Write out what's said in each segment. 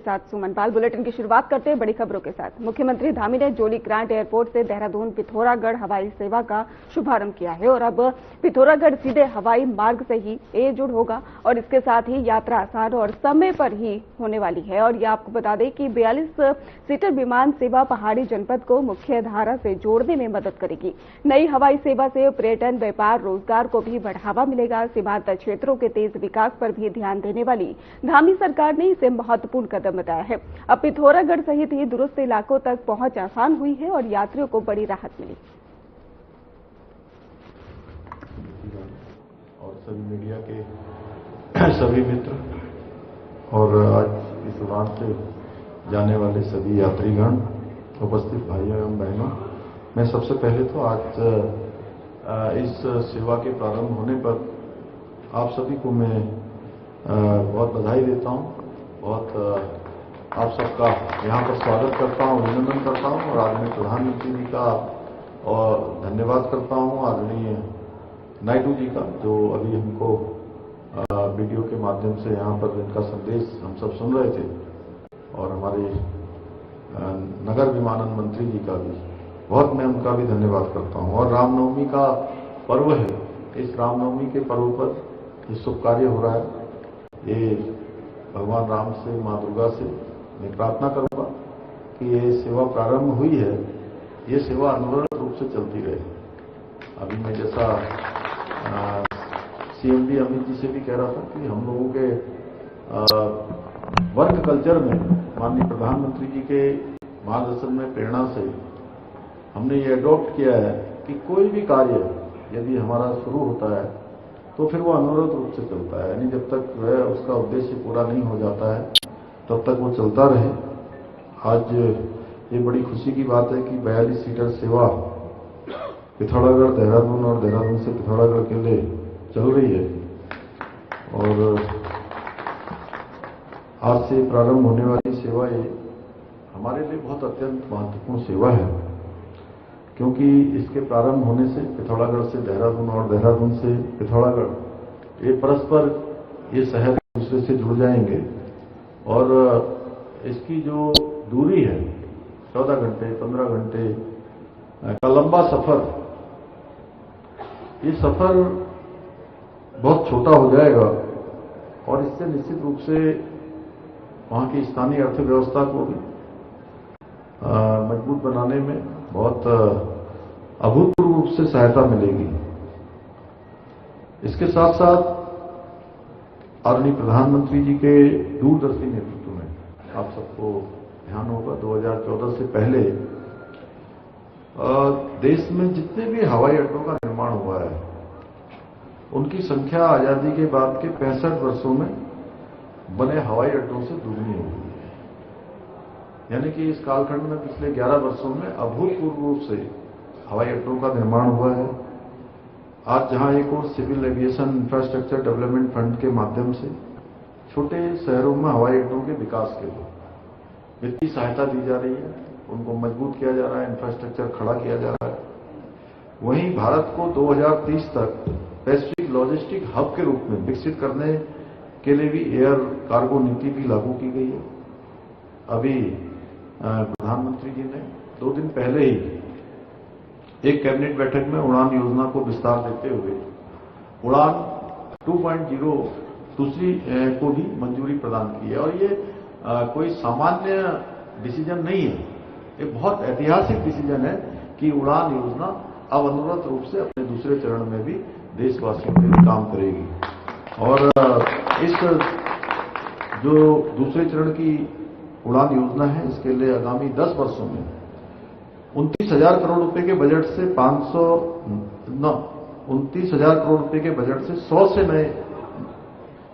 साथ सुमन पाल। बुलेटिन की शुरुआत करते हैं बड़ी खबरों के साथ। मुख्यमंत्री धामी ने जोली ग्रांट एयरपोर्ट से देहरादून पिथौरागढ़ हवाई सेवा का शुभारंभ किया है और अब पिथौरागढ़ सीधे हवाई मार्ग से ही एयरजुड़ होगा और इसके साथ ही यात्रा आसान और समय पर ही होने वाली है। और ये आपको बता दें कि 42 सीटर विमान सेवा पहाड़ी जनपद को मुख्य धारा से जोड़ने में मदद करेगी। नई हवाई सेवा से पर्यटन, व्यापार, रोजगार को भी बढ़ावा मिलेगा। सीमांत क्षेत्रों के तेज विकास पर भी ध्यान देने वाली धामी सरकार ने इसे महत्वपूर्ण कदम बताया है। अब पिथौरागढ़ सहित ही दूरस्थ इलाकों तक पहुंच आसान हुई है और यात्रियों को बड़ी राहत मिली। और सभी मीडिया के सभी मित्र और आज इस उड़ान से जाने वाले सभी यात्रीगण, उपस्थित भाइयों एवं बहनों, मैं सबसे पहले तो आज इस सेवा के प्रारंभ होने पर आप सभी को मैं बहुत बधाई देता हूं। बहुत आप सबका यहाँ पर स्वागत करता हूँ, अभिनंदन करता हूँ और आदरणीय प्रधानमंत्री जी का और धन्यवाद करता हूँ, आदरणीय नायडू जी का, जो अभी हमको वीडियो के माध्यम से यहाँ पर इनका संदेश हम सब सुन रहे थे, और हमारे नगर विमानन मंत्री जी का भी बहुत मैं उनका भी धन्यवाद करता हूँ। और रामनवमी का पर्व है, इस रामनवमी के पर्व पर ये शुभ कार्य हो रहा है। ये भगवान राम से, माँ दुर्गा से मैं प्रार्थना करूंगा कि ये सेवा प्रारंभ हुई है, ये सेवा अनवरत रूप से चलती रहे। अभी मैं जैसा सीएमडी अमित जी से भी कह रहा था कि हम लोगों के वर्क कल्चर में माननीय प्रधानमंत्री जी के मार्गदर्शन में, प्रेरणा से हमने ये अडॉप्ट किया है कि कोई भी कार्य यदि हमारा शुरू होता है तो फिर वो अनवरत रूप से चलता है, यानी जब तक वह उसका उद्देश्य पूरा नहीं हो जाता है तब तक वो चलता रहे। आज ये बड़ी खुशी की बात है कि 42 सीटर सेवा पिथौरागढ़, देहरादून और देहरादून से पिथौरागढ़ के लिए चल रही है। और आज से प्रारंभ होने वाली सेवा ये हमारे लिए बहुत अत्यंत महत्वपूर्ण सेवा है, क्योंकि इसके प्रारंभ होने से पिथौरागढ़ से देहरादून और देहरादून से पिथौरागढ़ ये परस्पर ये शहर एक दूसरे से जुड़ जाएंगे और इसकी जो दूरी है 14 घंटे 15 घंटे का लंबा सफर, ये सफर बहुत छोटा हो जाएगा और इससे निश्चित रूप से वहां की स्थानीय अर्थव्यवस्था को भी मजबूत बनाने में बहुत अभूतपूर्व रूप से सहायता मिलेगी। इसके साथ साथ आदरणीय प्रधानमंत्री जी के दूरदर्शी नेतृत्व में आप सबको ध्यान होगा 2014 से पहले देश में जितने भी हवाई अड्डों का निर्माण हुआ है उनकी संख्या आजादी के बाद के 65 वर्षों में बने हवाई अड्डों से दुगनी हो गई है। यानी कि इस कालखंड में पिछले 11 वर्षों में अभूतपूर्व रूप से हवाई अड्डों का निर्माण हुआ है। आज जहां एक और civil aviation infrastructure development fund के माध्यम से छोटे शहरों में हवाई अड्डों के विकास के लिए वित्तीय सहायता दी जा रही है, उनको मजबूत किया जा रहा है, इंफ्रास्ट्रक्चर खड़ा किया जा रहा है। वहीं भारत को 2030 तक वैश्विक लॉजिस्टिक हब के रूप में विकसित करने के लिए भी एयर कार्गो नीति भी लागू की गई है। अभी प्रधानमंत्री जी ने 2 दिन पहले ही एक कैबिनेट बैठक में उड़ान योजना को विस्तार देते हुए उड़ान 2.0 दूसरी को भी मंजूरी प्रदान की है। और ये कोई सामान्य डिसीजन नहीं है, ये बहुत ऐतिहासिक डिसीजन है कि उड़ान योजना अब अनवरत रूप से अपने दूसरे चरण में भी देशवासियों के लिए काम करेगी। और इस जो दूसरे चरण की उड़ान योजना है, इसके लिए आगामी 10 वर्षों में 29,000 करोड़ रुपए के बजट से 29,000 करोड़ रुपए के बजट से 100 से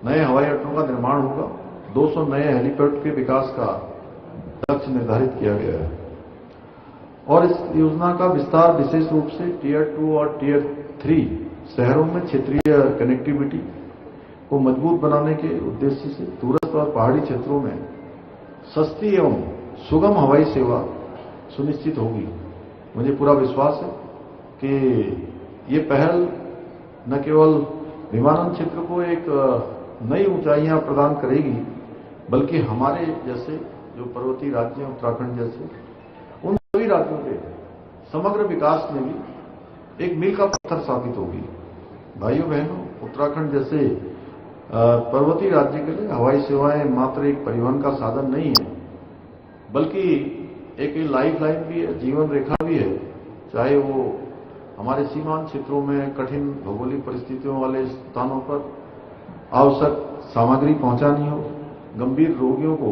नए हवाई अड्डों का निर्माण होगा। 200 नए हेलीपैड के विकास का लक्ष्य निर्धारित किया गया है। और इस योजना का विस्तार विशेष रूप से टियर 2 और टियर 3 शहरों में क्षेत्रीय कनेक्टिविटी को मजबूत बनाने के उद्देश्य से दूरस्थ और पहाड़ी क्षेत्रों में सस्ती एवं सुगम हवाई सेवा सुनिश्चित होगी। मुझे पूरा विश्वास है कि ये पहल न केवल विमानन क्षेत्र को एक नई ऊंचाइयां प्रदान करेगी, बल्कि हमारे जैसे जो पर्वतीय राज्य हैं, उत्तराखंड जैसे, उन सभी राज्यों के समग्र विकास में भी एक मील का पत्थर साबित होगी। भाइयों बहनों, उत्तराखंड जैसे पर्वतीय राज्य के लिए हवाई सेवाएं मात्र एक परिवहन का साधन नहीं है, बल्कि एक लाइफ लाइन भी है, जीवन रेखा भी है। चाहे वो हमारे सीमांत क्षेत्रों में कठिन भौगोलिक परिस्थितियों वाले स्थानों पर आवश्यक सामग्री पहुंचानी हो, गंभीर रोगियों को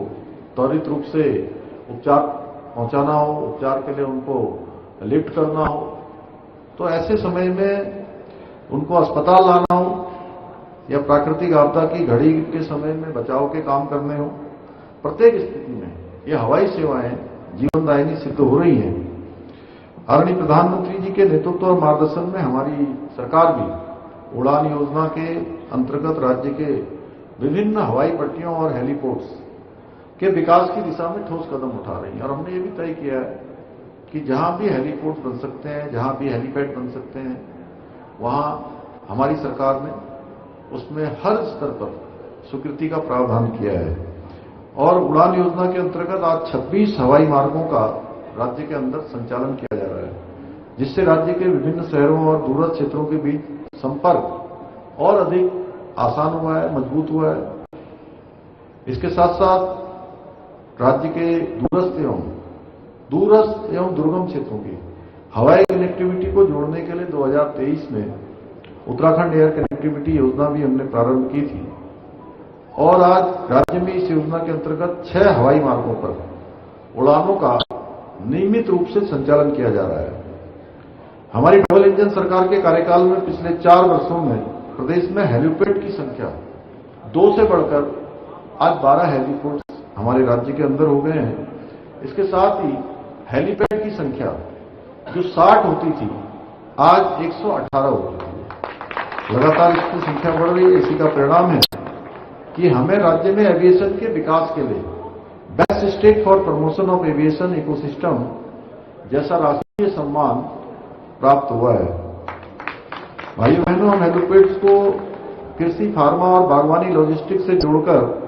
त्वरित रूप से उपचार पहुंचाना हो, उपचार के लिए उनको लिफ्ट करना हो, तो ऐसे समय में उनको अस्पताल लाना हो या प्राकृतिक आपदा की घड़ी के समय में बचाव के काम करने हो, प्रत्येक स्थिति में ये हवाई सेवाएं जीवनदायिनी सिद्ध हो रही हैं। आदरणीय प्रधानमंत्री जी के नेतृत्व और मार्गदर्शन में हमारी सरकार भी उड़ान योजना के अंतर्गत राज्य के विभिन्न हवाई पट्टियों और हेलीपोर्ट्स के विकास की दिशा में ठोस कदम उठा रही है। और हमने ये भी तय किया है कि जहां भी हेलीपोर्ट बन सकते हैं, जहां भी हेलीपैड बन सकते हैं, वहां हमारी सरकार ने उसमें हर स्तर पर स्वीकृति का प्रावधान किया है। और उड़ान योजना के अंतर्गत आज 26 हवाई मार्गों का राज्य के अंदर संचालन किया जा रहा है, जिससे राज्य के विभिन्न शहरों और दूरस्थ क्षेत्रों के बीच संपर्क और अधिक आसान हुआ है, मजबूत हुआ है। इसके साथ साथ राज्य के दूरस्थ एवं दुर्गम क्षेत्रों की हवाई कनेक्टिविटी को जोड़ने के लिए 2023 में उत्तराखंड एयर कनेक्टिविटी योजना भी हमने प्रारंभ की थी। और आज राज्य में इस योजना के अंतर्गत 6 हवाई मार्गों पर उड़ानों का नियमित रूप से संचालन किया जा रहा है। हमारी डबल इंजन सरकार के कार्यकाल में पिछले 4 वर्षों में प्रदेश में हेलीपैड की संख्या 2 से बढ़कर आज 12 हेलीपोर्ट हमारे राज्य के अंदर हो गए हैं। इसके साथ ही हेलीपैड की संख्या जो 60 होती थी आज 118 हो चुकी है। लगातार इसकी संख्या बढ़ रही है। इसी का परिणाम है कि हमें राज्य में एविएशन के विकास के लिए best state for promotion of aviation ecosystem जैसा राष्ट्रीय सम्मान प्राप्त हुआ है। भाइयों बहनों, हम हेलीपैड्स को कृषि, फार्मा और बागवानी लॉजिस्टिक्स से जोड़कर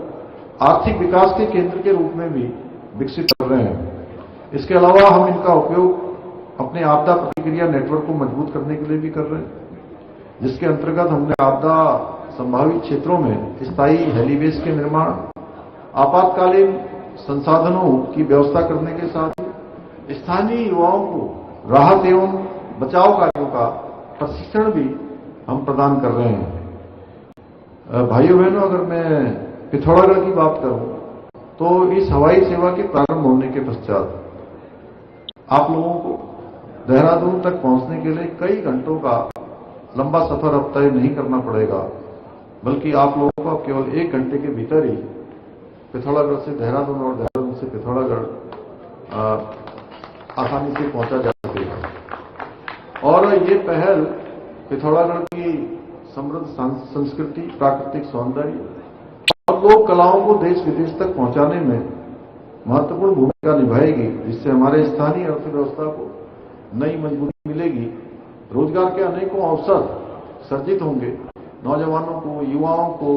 आर्थिक विकास के केंद्र के रूप में भी विकसित कर रहे हैं। इसके अलावा हम इनका उपयोग अपने आपदा प्रतिक्रिया नेटवर्क को मजबूत करने के लिए भी कर रहे हैं, जिसके अंतर्गत हमने आपदा संभावित क्षेत्रों में स्थायी हेलीबेस के निर्माण, आपातकालीन संसाधनों की व्यवस्था करने के साथ ही स्थानीय युवाओं को राहत एवं बचाव कार्यों का प्रशिक्षण भी हम प्रदान कर रहे हैं। भाइयों बहनों, अगर मैं पिथौरागढ़ की बात करूं तो इस हवाई सेवा के प्रारंभ होने के पश्चात आप लोगों को देहरादून तक पहुंचने के लिए कई घंटों का लंबा सफर अब तय नहीं करना पड़ेगा, बल्कि आप लोगों को केवल 1 घंटे के भीतर ही पिथौरागढ़ से देहरादून और देहरादून से पिथौरागढ़ आसानी से पहुंचा जा सकेगा। और ये पहल पिथौरागढ़ की समृद्ध संस्कृति, प्राकृतिक सौंदर्य और लोक कलाओं को देश विदेश तक पहुंचाने में महत्वपूर्ण भूमिका निभाएगी, जिससे हमारे स्थानीय अर्थव्यवस्था को नई मजबूती मिलेगी, रोजगार के अनेकों अवसर सर्जित होंगे, नौजवानों को, युवाओं को,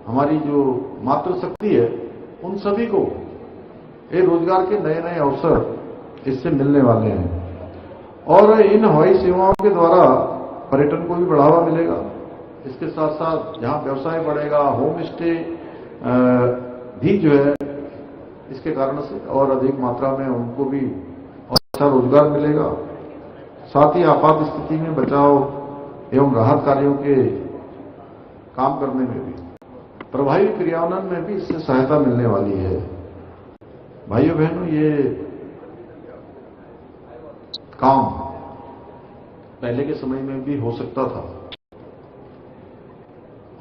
हमारी जो मातृशक्ति है उन सभी को ये रोजगार के नए नए अवसर इससे मिलने वाले हैं। और इन हवाई सेवाओं के द्वारा पर्यटन को भी बढ़ावा मिलेगा। इसके साथ साथ जहां व्यवसाय बढ़ेगा, होम स्टे भी जो है इसके कारण से और अधिक मात्रा में उनको भी अच्छा रोजगार मिलेगा। साथ ही आपात स्थिति में बचाव एवं राहत कार्यों के काम करने में भी, प्रभावी क्रियान्वयन में भी इससे सहायता मिलने वाली है। भाइयों बहनों, ये काम पहले के समय में भी हो सकता था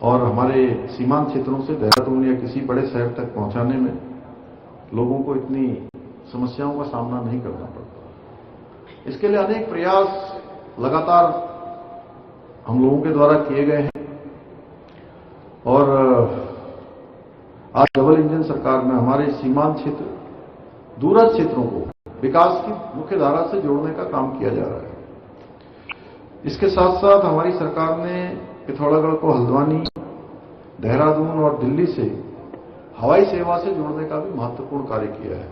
और हमारे सीमांत क्षेत्रों से देहरादून या किसी बड़े शहर तक पहुंचाने में लोगों को इतनी समस्याओं का सामना नहीं करना पड़ता। इसके लिए अनेक प्रयास लगातार हम लोगों के द्वारा किए गए हैं और आज डबल इंजन सरकार में हमारे सीमांत क्षेत्र, दूरस्थ क्षेत्रों को विकास की मुख्य धारा से जोड़ने का काम किया जा रहा है। इसके साथ साथ हमारी सरकार ने पिथौरागढ़ को हल्द्वानी, देहरादून और दिल्ली से हवाई सेवा से जोड़ने का भी महत्वपूर्ण कार्य किया है।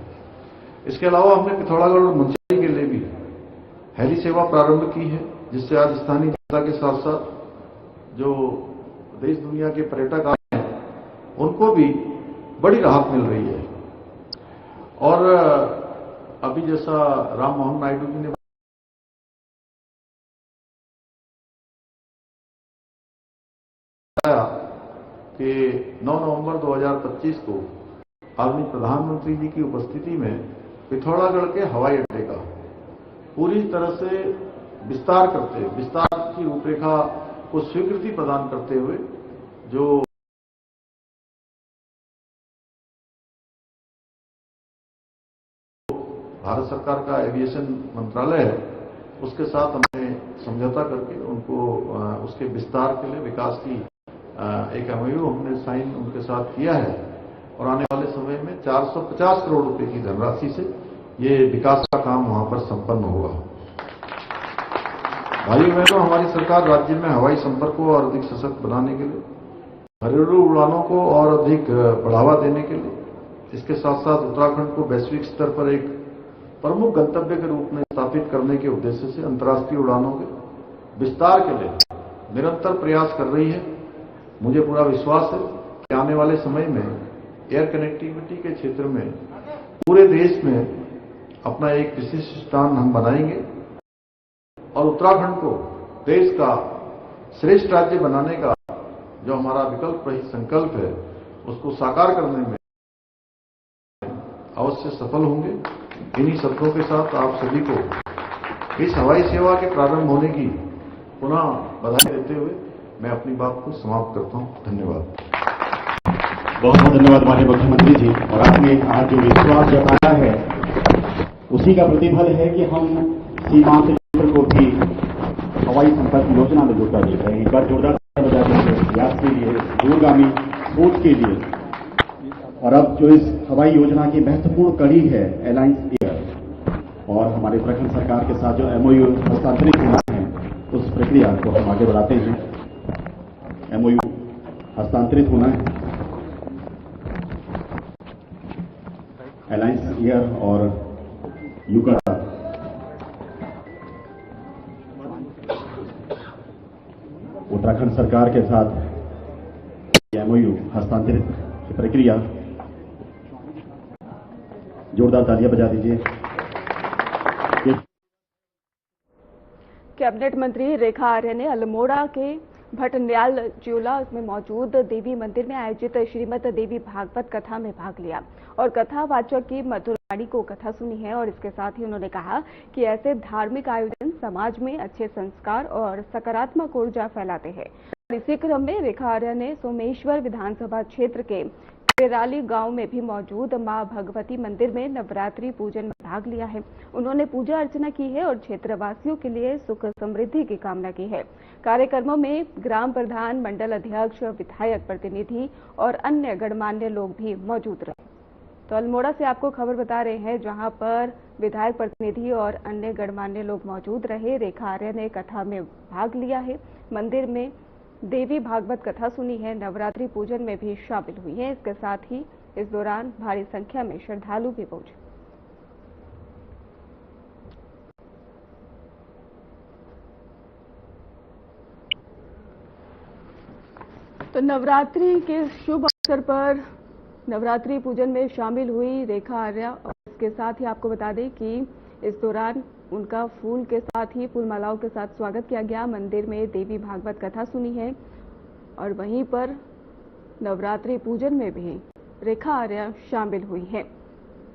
इसके अलावा हमने पिथौरागढ़ और मंचेरी के लिए भी हेली सेवा प्रारंभ की है, जिससे आज स्थानीय जनता के साथ साथ जो देश दुनिया के पर्यटक आए हैं उनको भी बड़ी राहत मिल रही है। और अभी जैसा राम मोहन नायडू जी ने बताया कि 9 नवंबर 2025 को आदरणीय प्रधानमंत्री जी की उपस्थिति में पिथौरागढ़ के हवाई अड्डे का पूरी तरह से विस्तार की रूपरेखा को स्वीकृति प्रदान करते हुए जो भारत सरकार का एविएशन मंत्रालय है उसके साथ हमने समझौता करके उनको उसके विस्तार के लिए विकास की एक एमओयू हमने साइन उनके साथ किया है और आने वाले समय में 450 करोड़ रुपए की धनराशि से ये विकास का काम वहां पर संपन्न होगा। भाइयों बहनों, हमारी सरकार राज्य में हवाई संपर्क को और अधिक सशक्त बनाने के लिए, घरेलू उड़ानों को और अधिक बढ़ावा देने के लिए, इसके साथ साथ उत्तराखंड को वैश्विक स्तर पर एक प्रमुख गंतव्य के रूप में स्थापित करने के उद्देश्य से अंतर्राष्ट्रीय उड़ानों के विस्तार के लिए निरंतर प्रयास कर रही है। मुझे पूरा विश्वास है कि आने वाले समय में एयर कनेक्टिविटी के क्षेत्र में पूरे देश में अपना एक विशिष्ट स्थान हम बनाएंगे और उत्तराखंड को देश का श्रेष्ठ राज्य बनाने का जो हमारा विकल्प रहित संकल्प है उसको साकार करने में अवश्य सफल होंगे। इन्हीं शब्दों के साथ आप सभी को इस हवाई सेवा के प्रारंभ होने की पुनः बधाई देते हुए मैं अपनी बात को समाप्त करता हूं। धन्यवाद। बहुत बहुत धन्यवाद माननीय मुख्यमंत्री जी। और आपने आज जो विश्वास जताया है उसी का प्रतिफल है कि हम सीमांत क्षेत्र को भी हवाई संपर्क योजना में जोड़ता देख रहे हैं। एक बार जोरदार प्रयास के लिए, दूरगामी सोच के लिए। और अब जो इस हवाई योजना की महत्वपूर्ण कड़ी है एलायंस एयर और हमारे उत्तराखंड सरकार के साथ जो एमओयू हस्तांतरित होना है उस प्रक्रिया को हम आगे बढ़ाते हैं। एमओयू हस्तांतरित होना है एलायंस एयर और यूका उत्तराखंड सरकार के साथ एमओयू हस्तांतरित की प्रक्रिया। जोरदार तालियां बजा दीजिए। कैबिनेट मंत्री रेखा आर्य ने अल्मोड़ा के भटन्याल ज्योला में मौजूद देवी मंदिर में आयोजित श्रीमद देवी भागवत कथा में भाग लिया और कथावाचक की मधुर वाणी को कथा सुनी है। और इसके साथ ही उन्होंने कहा कि ऐसे धार्मिक आयोजन समाज में अच्छे संस्कार और सकारात्मक ऊर्जा फैलाते हैं। इसी क्रम में रेखा आर्य ने सोमेश्वर विधानसभा क्षेत्र के पेराली गांव में भी मौजूद मां भगवती मंदिर में नवरात्रि पूजन में भाग लिया है। उन्होंने पूजा अर्चना की है और क्षेत्रवासियों के लिए सुख समृद्धि की कामना की है। कार्यक्रमों में ग्राम प्रधान, मंडल अध्यक्ष, विधायक प्रतिनिधि और अन्य गणमान्य लोग भी मौजूद रहे। तो अल्मोड़ा से आपको खबर बता रहे हैं जहां पर विधायक प्रतिनिधि और अन्य गणमान्य लोग मौजूद रहे। रेखा आर्य ने कथा में भाग लिया है, मंदिर में देवी भागवत कथा सुनी है, नवरात्रि पूजन में भी शामिल हुई है। इसके साथ ही इस दौरान भारी संख्या में श्रद्धालु भी पहुंचे। तो नवरात्रि के शुभ अवसर पर नवरात्रि पूजन में शामिल हुई रेखा आर्य और इसके साथ ही आपको बता दें कि इस दौरान उनका फूल के साथ ही फूल मालाओं के साथ स्वागत किया गया। मंदिर में देवी भागवत कथा सुनी है और वहीं पर नवरात्रि पूजन में भी रेखा आर्य शामिल हुई है।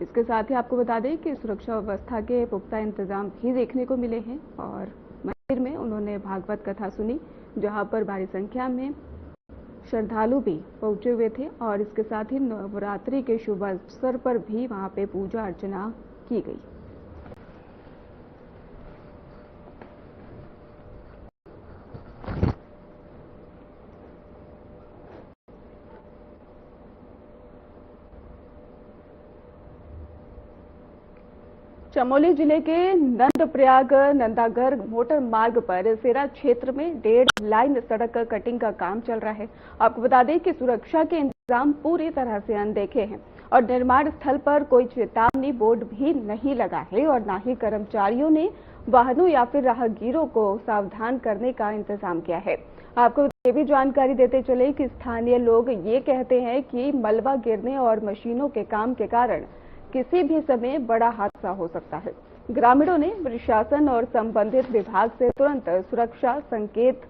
इसके साथ ही आपको बता दें कि सुरक्षा व्यवस्था के पुख्ता इंतजाम भी देखने को मिले हैं और मंदिर में उन्होंने भागवत कथा सुनी जहां पर भारी संख्या में श्रद्धालु भी पहुंचे हुए थे और इसके साथ ही नवरात्रि के शुभ अवसर पर भी वहां पे पूजा अर्चना की गई। चमोली जिले के नंदप्रयाग नंदागर मोटर मार्ग पर सेरा क्षेत्र में 1.5 लाइन सड़क कटिंग का काम चल रहा है। आपको बता दें कि सुरक्षा के इंतजाम पूरी तरह से अनदेखे हैं और निर्माण स्थल पर कोई चेतावनी बोर्ड भी नहीं लगा है और न ही कर्मचारियों ने वाहनों या फिर राहगीरों को सावधान करने का इंतजाम किया है। आपको ये भी जानकारी देते चले कि स्थानीय लोग ये कहते हैं कि मलबा गिरने और मशीनों के काम के कारण किसी भी समय बड़ा हादसा हो सकता है। ग्रामीणों ने प्रशासन और संबंधित विभाग से तुरंत सुरक्षा संकेत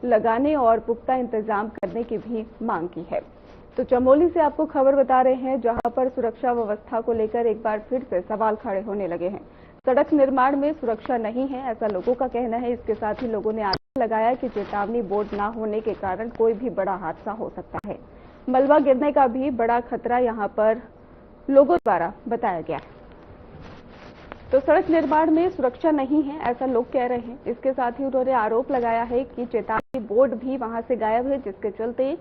लगाने और पुख्ता इंतजाम करने की भी मांग की है। तो चमोली से आपको खबर बता रहे हैं, जहां पर सुरक्षा व्यवस्था को लेकर एक बार फिर से सवाल खड़े होने लगे हैं। सड़क निर्माण में सुरक्षा नहीं है, ऐसा लोगों का कहना है। इसके साथ ही लोगों ने आरोप लगाया कि चेतावनी बोर्ड न होने के कारण कोई भी बड़ा हादसा हो सकता है। मलबा गिरने का भी बड़ा खतरा यहां पर लोगों द्वारा बताया गया है। तो सड़क निर्माण में सुरक्षा नहीं है, ऐसा लोग कह रहे हैं। इसके साथ ही उन्होंने आरोप लगाया है कि चेतावनी बोर्ड भी वहां से गायब है, जिसके चलते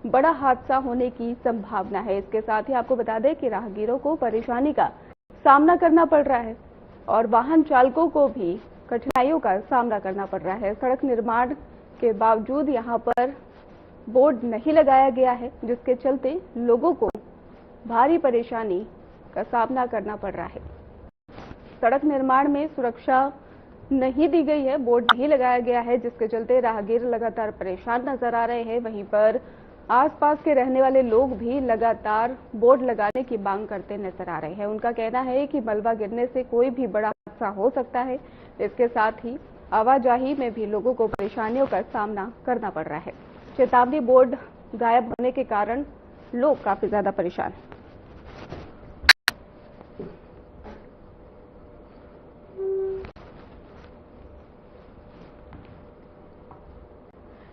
बड़ा हादसा होने की संभावना है। इसके साथ ही आपको बता दें कि राहगीरों को परेशानी का सामना करना पड़ रहा है और वाहन चालकों को भी कठिनाइयों का सामना करना पड़ रहा है। सड़क निर्माण के बावजूद यहां पर बोर्ड नहीं लगाया गया है, जिसके चलते लोगों को भारी परेशानी का सामना करना पड़ रहा है। सड़क निर्माण में सुरक्षा नहीं दी गई है, बोर्ड नहीं लगाया गया है, जिसके चलते राहगीर लगातार परेशान नजर आ रहे हैं। वहीं पर आसपास के रहने वाले लोग भी लगातार बोर्ड लगाने की मांग करते नजर आ रहे हैं। उनका कहना है कि मलबा गिरने से कोई भी बड़ा हादसा हो सकता है। इसके साथ ही आवाजाही में भी लोगों को परेशानियों का सामना करना पड़ रहा है। चेतावनी बोर्ड गायब होने के कारण लोग काफी ज्यादा परेशान हैं।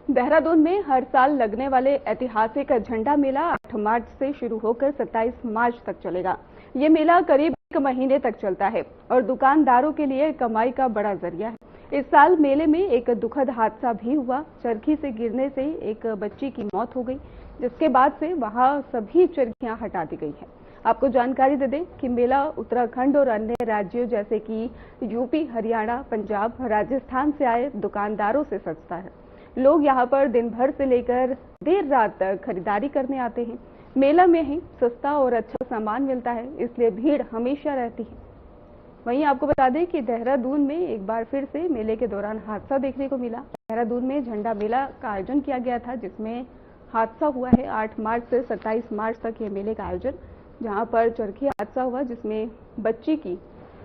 देहरादून में हर साल लगने वाले ऐतिहासिक झंडा मेला 8 मार्च से शुरू होकर 27 मार्च तक चलेगा। ये मेला करीब 1 महीने तक चलता है और दुकानदारों के लिए कमाई का बड़ा जरिया है। इस साल मेले में एक दुखद हादसा भी हुआ। चरखी से गिरने से एक बच्ची की मौत हो गई, जिसके बाद से वहां सभी चरखियां हटा दी गई हैं। आपको जानकारी दे दें कि मेला उत्तराखंड और अन्य राज्यों जैसे कि यूपी, हरियाणा, पंजाब, राजस्थान से आए दुकानदारों से सजता है। लोग यहां पर दिन भर से लेकर देर रात तक खरीदारी करने आते हैं। मेला में ही सस्ता और अच्छा सामान मिलता है, इसलिए भीड़ हमेशा रहती है। वहीं आपको बता दें कि देहरादून में एक बार फिर से मेले के दौरान हादसा देखने को मिला। देहरादून में झंडा मेला का आयोजन किया गया था, जिसमें हादसा हुआ है। 8 मार्च से 27 मार्च तक ये मेले का आयोजन, जहां पर चरखी हादसा हुआ, जिसमें बच्ची की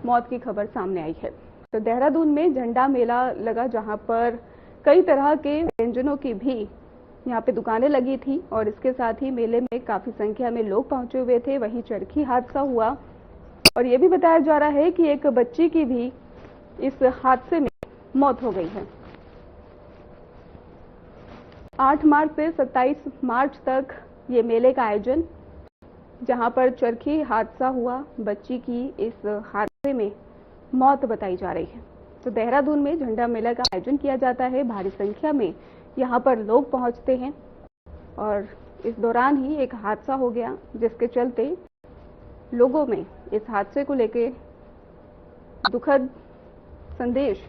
मौत की खबर सामने आई है। तो देहरादून में झंडा मेला लगा, जहां पर कई तरह के व्यंजनों की भी यहाँ पे दुकानें लगी थी और इसके साथ ही मेले में काफी संख्या में लोग पहुंचे हुए थे। वहीं चरखी हादसा हुआ और ये भी बताया जा रहा है कि एक बच्ची की भी इस हादसे में मौत हो गई है। 8 मार्च से 27 मार्च तक ये मेले का आयोजन, जहां पर चरखी हादसा हुआ, बच्ची की इस हादसे में मौत बताई जा रही है। तो देहरादून में झंडा मेला का आयोजन किया जाता है। भारी संख्या में यहां पर लोग पहुंचते हैं और इस दौरान ही एक हादसा हो गया, जिसके चलते लोगों में इस हादसे को लेकर दुखद संदेश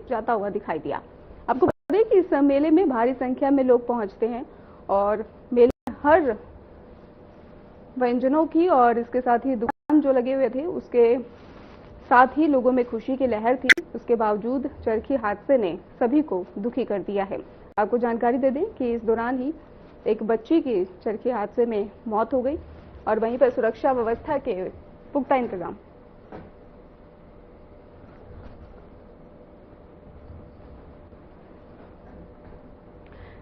जाता हुआ दिखाई दिया। आपको बता दें कि इस मेले में भारी संख्या में लोग पहुंचते हैं और मेले में हर व्यंजनों की और इसके साथ ही दुकान जो लगे हुए थे, उसके साथ ही लोगों में खुशी की लहर थी। उसके बावजूद चरखी हादसे ने सभी को दुखी कर दिया है। आपको जानकारी दे दें कि इस दौरान ही एक बच्ची की चरखी हादसे में मौत हो गई और वहीं पर सुरक्षा व्यवस्था के पुख्ता इंतजाम।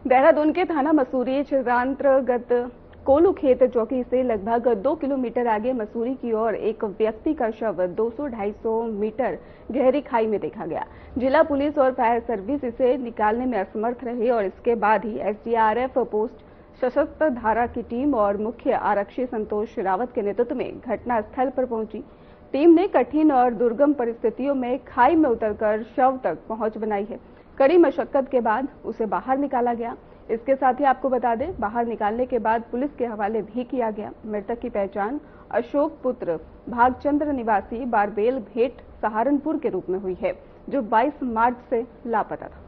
देहरादून के थाना मसूरी क्षेत्रांतर्गत कोलू खेत चौकी से लगभग 2 किलोमीटर आगे मसूरी की ओर एक व्यक्ति का शव 200-250 मीटर गहरी खाई में देखा गया। जिला पुलिस और फायर सर्विस इसे निकालने में असमर्थ रहे और इसके बाद ही एसडीआरएफ पोस्ट सशस्त्र धारा की टीम और मुख्य आरक्षी संतोष रावत के नेतृत्व में घटनास्थल पर पहुंची। टीम ने कठिन और दुर्गम परिस्थितियों में खाई में उतरकर शव तक पहुंच बनाई है। कड़ी मशक्कत के बाद उसे बाहर निकाला गया। इसके साथ ही आपको बता दें, बाहर निकालने के बाद पुलिस के हवाले भी किया गया। मृतक की पहचान अशोक पुत्र भागचंद्र निवासी बारबेल भेट सहारनपुर के रूप में हुई है, जो 22 मार्च से लापता था।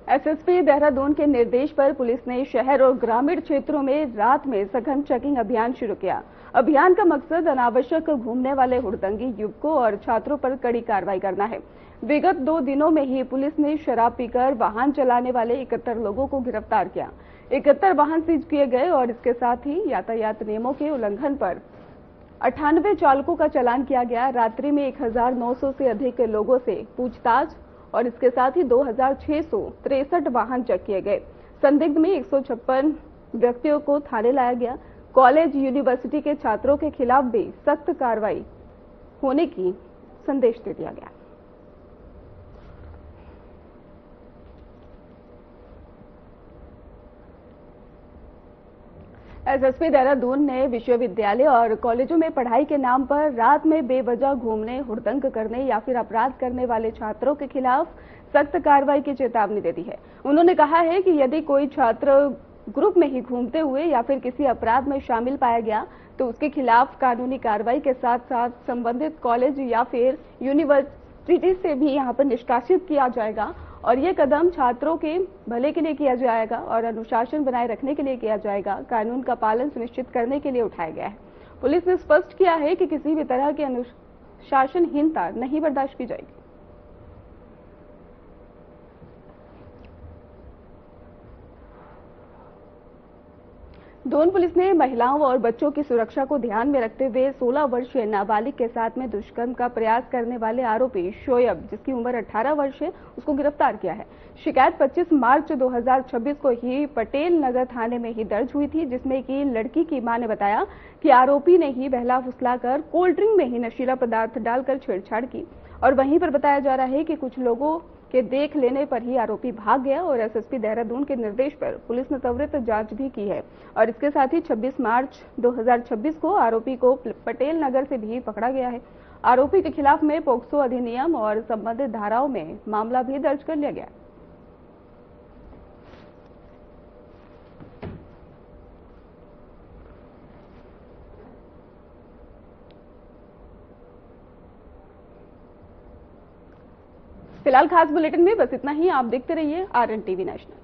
एसएसपी देहरादून के निर्देश पर पुलिस ने शहर और ग्रामीण क्षेत्रों में रात में सघन चेकिंग अभियान शुरू किया। अभियान का मकसद अनावश्यक घूमने वाले हुड़दंगी युवकों और छात्रों पर कड़ी कार्रवाई करना है। विगत 2 दिनों में ही पुलिस ने शराब पीकर वाहन चलाने वाले 71 लोगों को गिरफ्तार किया। 71 वाहन सीज किए गए और इसके साथ ही यातायात नियमों के उल्लंघन पर 98 चालकों का चालान किया गया। रात्रि में 1900 से अधिक लोगों से पूछताछ और इसके साथ ही 2663 वाहन चेक किए गए। संदिग्ध में 156 व्यक्तियों को थाने लाया गया। कॉलेज यूनिवर्सिटी के छात्रों के खिलाफ भी सख्त कार्रवाई होने की संदेश दे दिया गया। एसएसपी देहरादून ने विश्वविद्यालय और कॉलेजों में पढ़ाई के नाम पर रात में बेवजह घूमने, हुड़दंग करने या फिर अपराध करने वाले छात्रों के खिलाफ सख्त कार्रवाई की चेतावनी दे दी है। उन्होंने कहा है कि यदि कोई छात्र ग्रुप में ही घूमते हुए या फिर किसी अपराध में शामिल पाया गया तो उसके खिलाफ कानूनी कार्रवाई के साथ साथ संबंधित कॉलेज या फिर यूनिवर्सिटी से भी यहां पर निष्कासित किया जाएगा और ये कदम छात्रों के भले के लिए किया जाएगा और अनुशासन बनाए रखने के लिए किया जाएगा। कानून का पालन सुनिश्चित करने के लिए उठाया गया है। पुलिस ने स्पष्ट किया है कि किसी भी तरह की अनुशासनहीनता नहीं बर्दाश्त की जाएगी। दोन पुलिस ने महिलाओं और बच्चों की सुरक्षा को ध्यान में रखते हुए 16 वर्षीय नाबालिग के साथ में दुष्कर्म का प्रयास करने वाले आरोपी शोएब, जिसकी उम्र 18 वर्ष है, उसको गिरफ्तार किया है। शिकायत 25 मार्च 2026 को ही पटेल नगर थाने में ही दर्ज हुई थी, जिसमें कि लड़की की मां ने बताया कि आरोपी ने ही बहला फुसलाकर कोल्ड ड्रिंक में ही नशीला पदार्थ डालकर छेड़छाड़ की और वहीं पर बताया जा रहा है कि कुछ लोगों के देख लेने पर ही आरोपी भाग गया और एसएसपी देहरादून के निर्देश पर पुलिस ने त्वरित जांच भी की है और इसके साथ ही 26 मार्च 2026 को आरोपी को पटेल नगर से भी पकड़ा गया है। आरोपी के खिलाफ में पोक्सो अधिनियम और संबंधित धाराओं में मामला भी दर्ज कर लिया गया। फिलहाल खास बुलेटिन में बस इतना ही। आप देखते रहिए RN TV नेशनल।